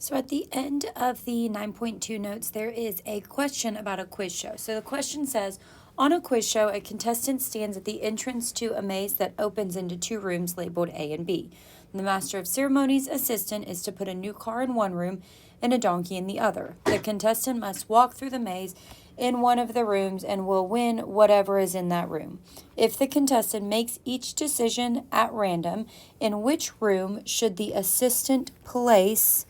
So at the end of the 9.2 notes, there is a question about a quiz show. So the question says, on a quiz show, a contestant stands at the entrance to a maze that opens into two rooms labeled A and B. The master of ceremonies assistant is to put a new car in one room and a donkey in the other. The contestant must walk through the maze in one of the rooms and will win whatever is in that room. If the contestant makes each decision at random, in which room should the assistant place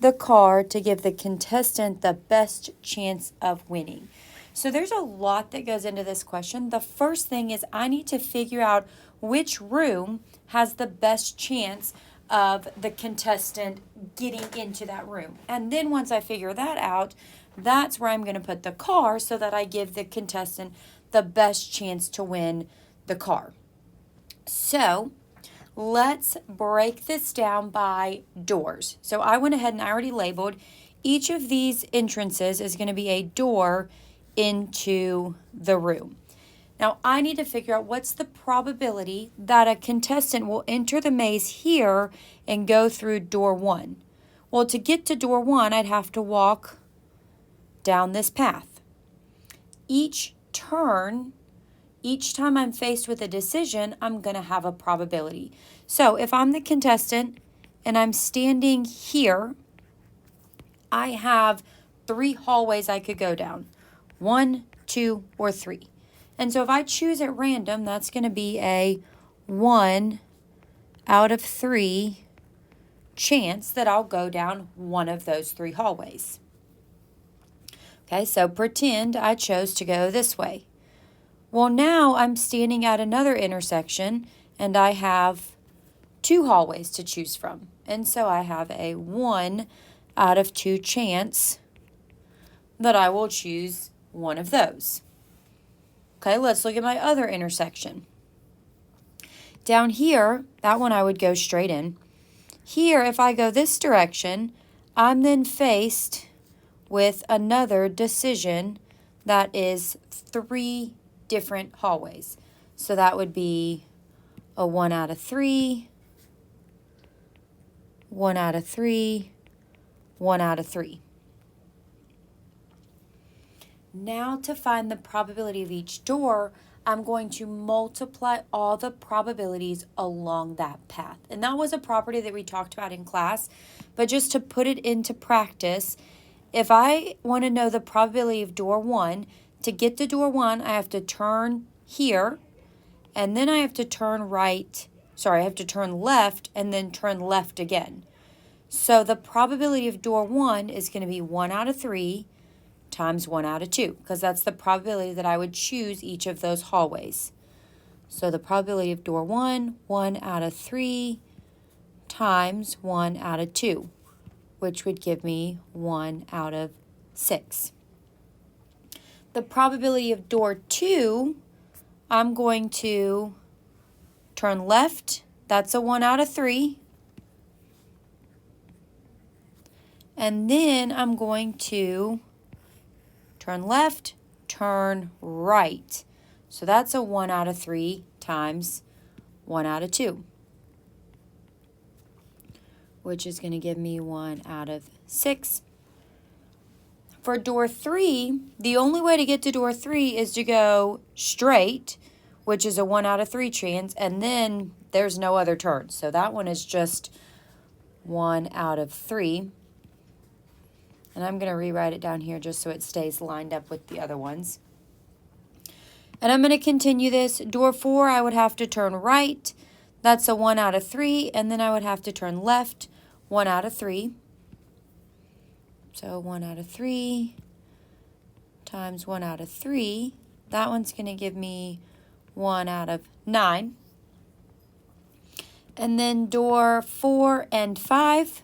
the car to give the contestant the best chance of winning? So there's a lot that goes into this question. The first thing is I need to figure out which room has the best chance of the contestant getting into that room. And then once I figure that out, that's where I'm going to put the car so that I give the contestant the best chance to win the car. So let's break this down by doors. So I went ahead and I already labeled each of these entrances is going to be a door into the room. Now I need to figure out what's the probability that a contestant will enter the maze here and go through door 1. Well, to get to door 1, I'd have to walk down this path. Each turn, each time I'm faced with a decision, I'm going to have a probability. So if I'm the contestant and I'm standing here, I have 3 hallways I could go down. 1, 2, or 3. And so if I choose at random, that's going to be a 1 out of 3 chance that I'll go down one of those 3 hallways. Okay, so pretend I chose to go this way. Well, now I'm standing at another intersection and I have 2 hallways to choose from. And so I have a 1 out of 2 chance that I will choose one of those. Okay, let's look at my other intersection. Down here, that one I would go straight in. Here, if I go this direction, I'm then faced with another decision that is 3 different hallways. So that would be a 1 out of 3, 1 out of 3, 1 out of 3. Now to find the probability of each door, I'm going to multiply all the probabilities along that path. And that was a property that we talked about in class, but just to put it into practice, if I want to know the probability of door 1, to get to door 1, I have to turn here, and then I have to turn I have to turn left, and then turn left again. So the probability of door 1 is going to be 1 out of 3 times 1 out of 2, because that's the probability that I would choose each of those hallways. So the probability of door 1, 1 out of 3 times 1 out of 2, which would give me 1 out of 6. The probability of door 2, I'm going to turn left. That's a 1 out of 3. And then I'm going to turn left, turn right. So that's a 1 out of 3 times 1 out of 2, which is going to give me 1 out of 6. For door 3, the only way to get to door 3 is to go straight, which is a 1 out of 3 chance, and then there's no other turn. So that one is just 1 out of 3. And I'm going to rewrite it down here just so it stays lined up with the other ones. And I'm going to continue this. Door 4, I would have to turn right. That's a 1 out of 3. And then I would have to turn left, 1 out of 3. So 1 out of 3 times 1 out of 3. That one's going to give me 1 out of 9. And then door 4 and 5,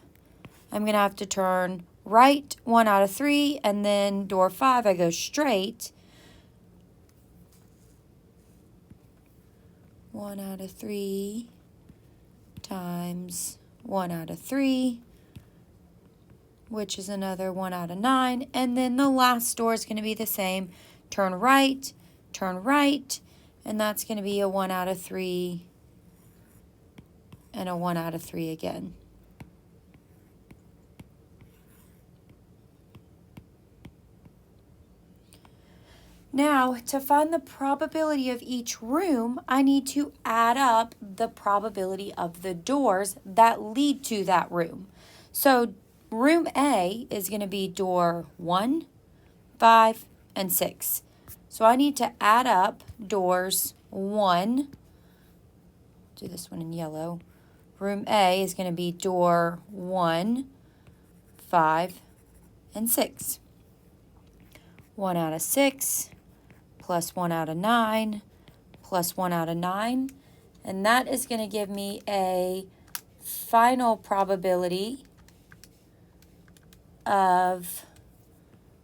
I'm going to have to turn right, 1 out of 3, and then door 5, I go straight. 1 out of 3 times 1 out of 3, which is another 1 out of 9. And then the last door is going to be the same. Turn right, and that's going to be a 1 out of 3 and a 1 out of 3 again. Now, to find the probability of each room, I need to add up the probability of the doors that lead to that room. So room A is going to be door 1, 5, and 6. So I need to add up doors 1, do this one in yellow. Room A is going to be door 1, 5, and 6. 1 out of 6 plus 1 out of 9 plus 1 out of 9. And that is going to give me a final probability of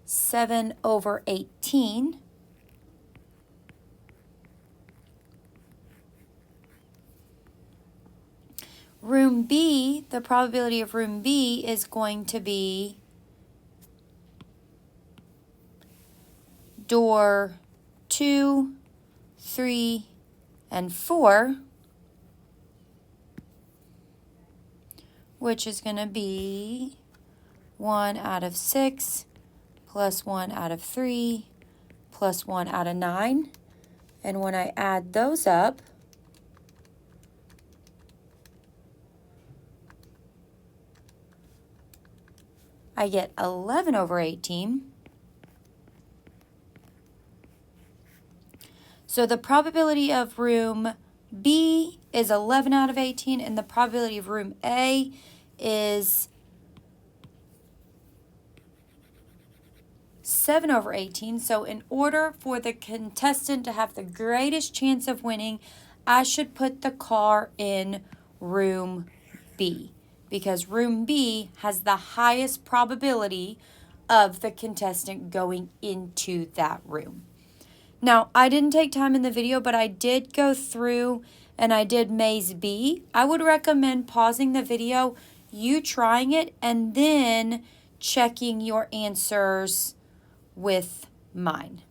7/18. Room B, the probability of room B is going to be door 2, 3, and 4, which is going to be 1 out of 6 plus 1 out of 3 plus 1 out of 9. And when I add those up, I get 11/18. So the probability of room B is 11 out of 18, and the probability of room A is 7/18. So in order for the contestant to have the greatest chance of winning, I should put the car in room B, because room B has the highest probability of the contestant going into that room. Now, I didn't take time in the video, but I did go through and I did maze B. I would recommend pausing the video, you trying it, and then checking your answers with mine.